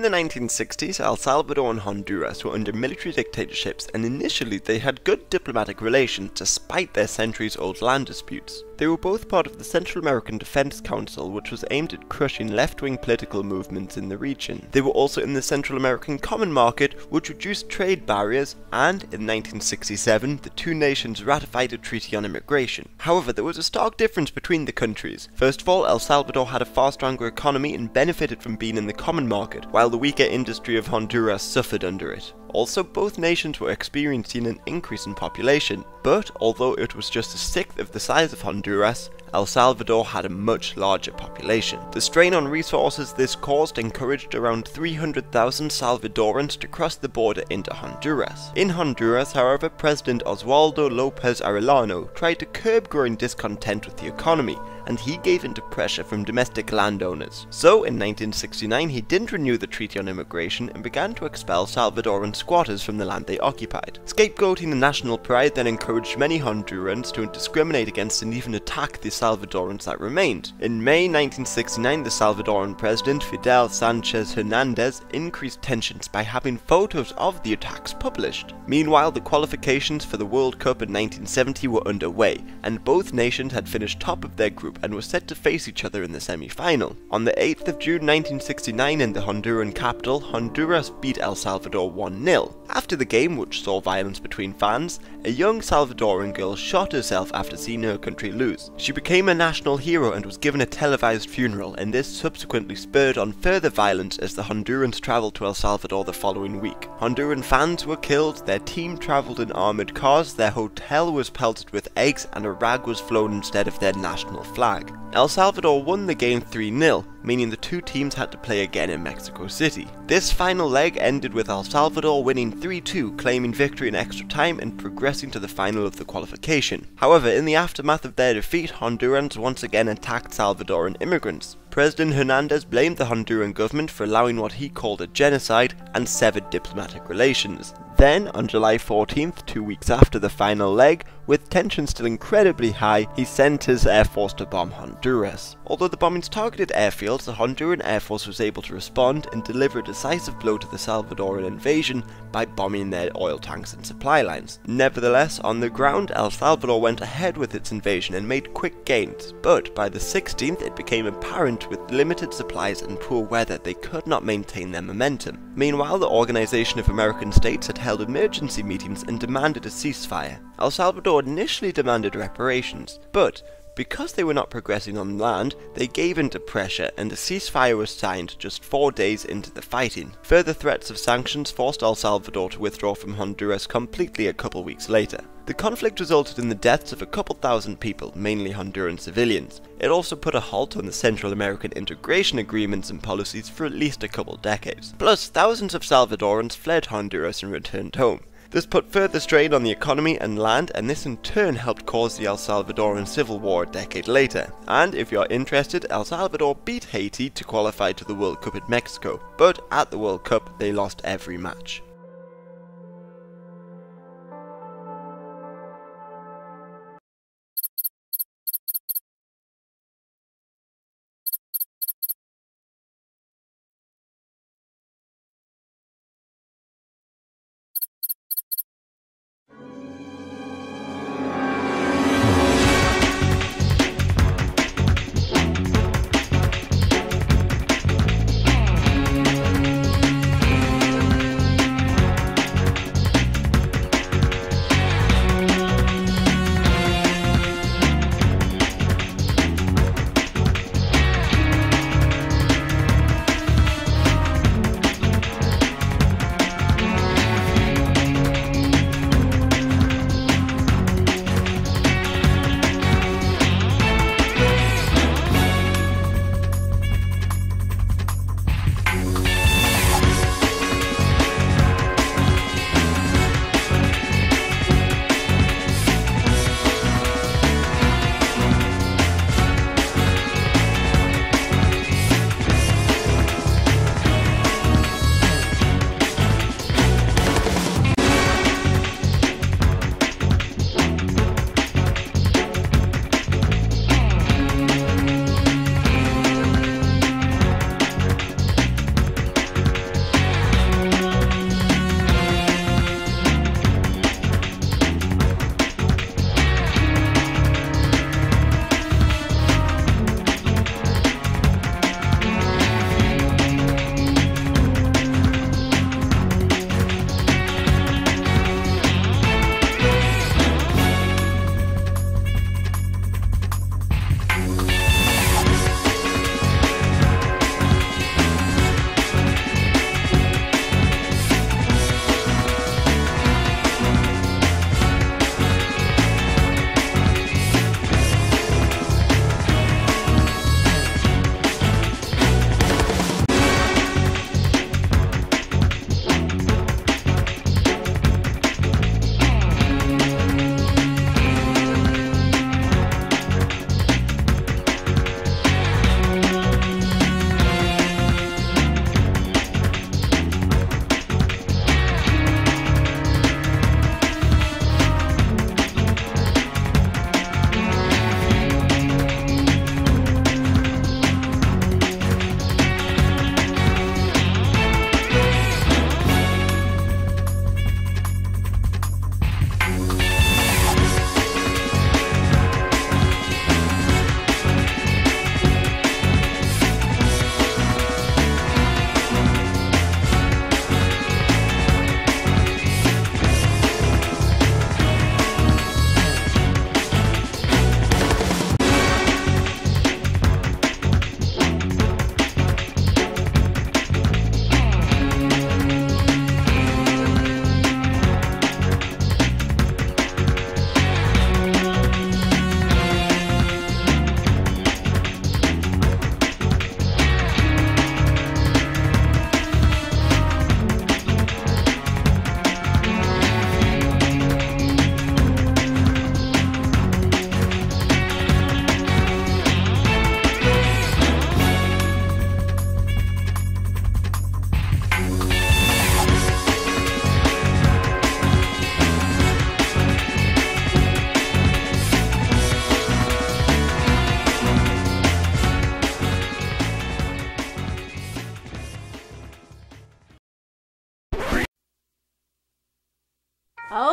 In the 1960s, El Salvador and Honduras were under military dictatorships, and initially they had good diplomatic relations despite their centuries-old land disputes. They were both part of the Central American Defense Council, which was aimed at crushing left-wing political movements in the region. They were also in the Central American Common Market, which reduced trade barriers, and in 1967, the two nations ratified a treaty on immigration. However, there was a stark difference between the countries. First of all, El Salvador had a far stronger economy and benefited from being in the common market, while the weaker industry of Honduras suffered under it. Also, both nations were experiencing an increase in population, but although it was just a sixth of the size of Honduras, El Salvador had a much larger population. The strain on resources this caused encouraged around 300,000 Salvadorans to cross the border into Honduras. In Honduras, however, President Oswaldo Lopez Arellano tried to curb growing discontent with the economy, and he gave in to pressure from domestic landowners. So, in 1969, he didn't renew the Treaty on Immigration and began to expel Salvadoran squatters from the land they occupied. Scapegoating the national pride then encouraged many Hondurans to discriminate against and even attack the Salvadorans that remained. In May 1969, the Salvadoran president Fidel Sanchez Hernandez increased tensions by having photos of the attacks published. Meanwhile, the qualifications for the World Cup in 1970 were underway, and both nations had finished top of their group and were set to face each other in the semi-final. On the 8th of June 1969 in the Honduran capital, Honduras beat El Salvador 1-0. After the game, which saw violence between fans, a young Salvadoran girl shot herself after seeing her country lose. She became a national hero and was given a televised funeral, and this subsequently spurred on further violence as the Hondurans travelled to El Salvador the following week. Honduran fans were killed, their team travelled in armoured cars, their hotel was pelted with eggs, and a rag was flown instead of their national flag. El Salvador won the game 3-0, meaning the two teams had to play again in Mexico City. This final leg ended with El Salvador winning 3-2, claiming victory in extra time and progressing to the final of the qualification. However, in the aftermath of their defeat, Hondurans once again attacked Salvadoran immigrants. President Hernandez blamed the Honduran government for allowing what he called a genocide and severed diplomatic relations. Then, on July 14th, 2 weeks after the final leg, with tensions still incredibly high, he sent his air force to bomb Honduras. Although the bombings targeted airfields, the Honduran air force was able to respond and deliver a decisive blow to the Salvadoran invasion by bombing their oil tanks and supply lines. Nevertheless, on the ground, El Salvador went ahead with its invasion and made quick gains, but by the 16th it became apparent with limited supplies and poor weather they could not maintain their momentum. Meanwhile, the Organization of American States had held emergency meetings and demanded a ceasefire. El Salvador initially demanded reparations, but because they were not progressing on land, they gave in to pressure and a ceasefire was signed just 4 days into the fighting. Further threats of sanctions forced El Salvador to withdraw from Honduras completely a couple weeks later. The conflict resulted in the deaths of a couple thousand people, mainly Honduran civilians. It also put a halt on the Central American integration agreements and policies for at least a couple decades. Plus, thousands of Salvadorans fled Honduras and returned home. This put further strain on the economy and land, and this in turn helped cause the El Salvadoran Civil War a decade later. And if you're interested, El Salvador beat Haiti to qualify to the World Cup in Mexico, but at the World Cup they lost every match.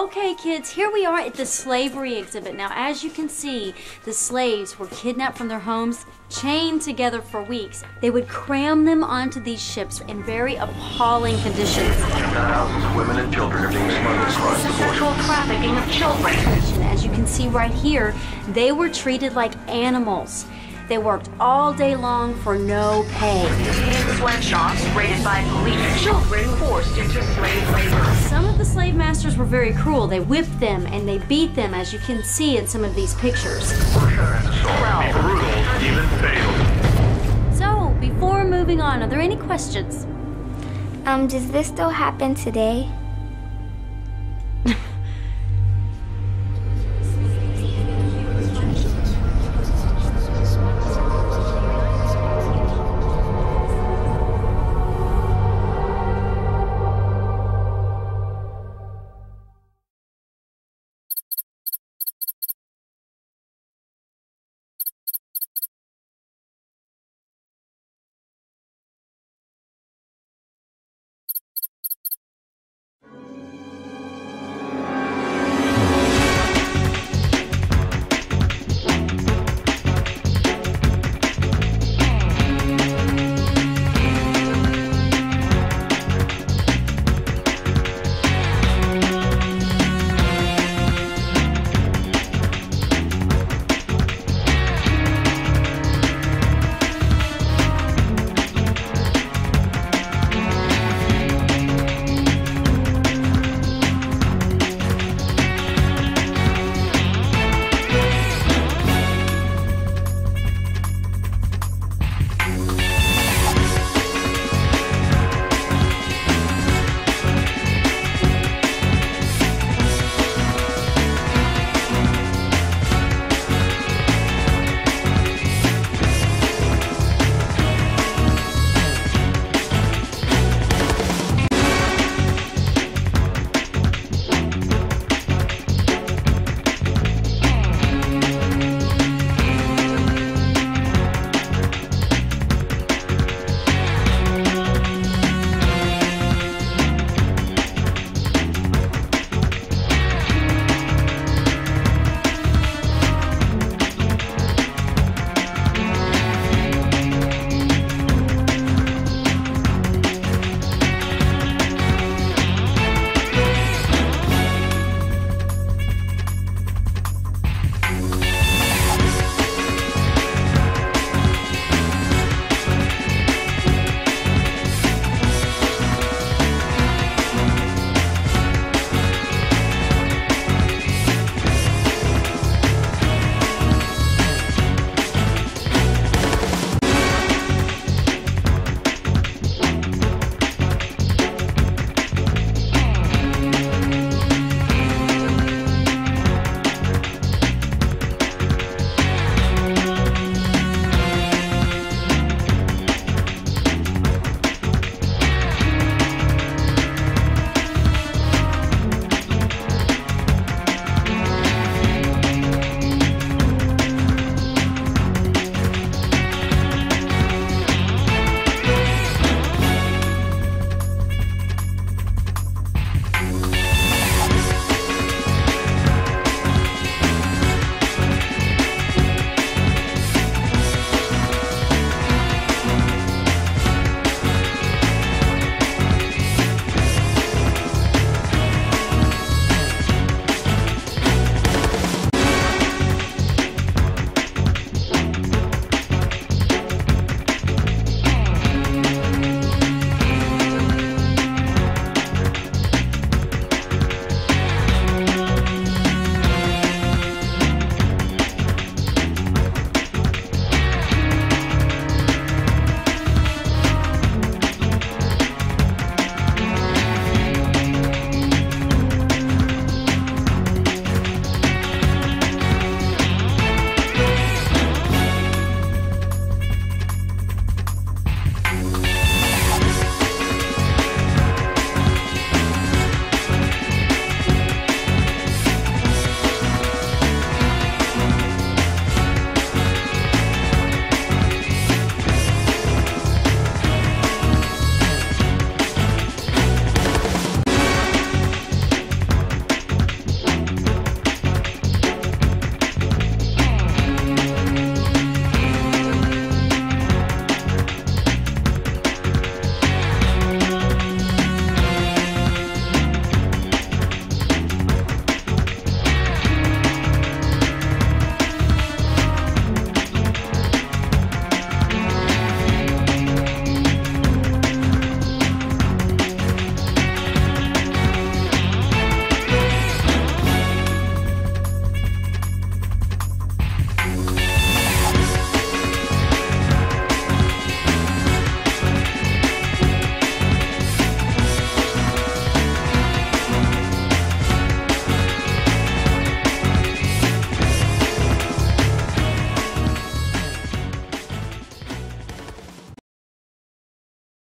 Okay, kids, here we are at the slavery exhibit. Now, as you can see, the slaves were kidnapped from their homes, chained together for weeks. They would cram them onto these ships in very appalling conditions. In the houses, women and children are being smuggled across the Sexual border. trafficking of children. As you can see right here, they were treated like animals. They worked all day long for no pay. Sweatshops raided by police. Children forced into slave labor. Some of the slave masters were very cruel. They whipped them and they beat them, as you can see in some of these pictures. Brutal, even fatal. So, before moving on, are there any questions? Does this still happen today?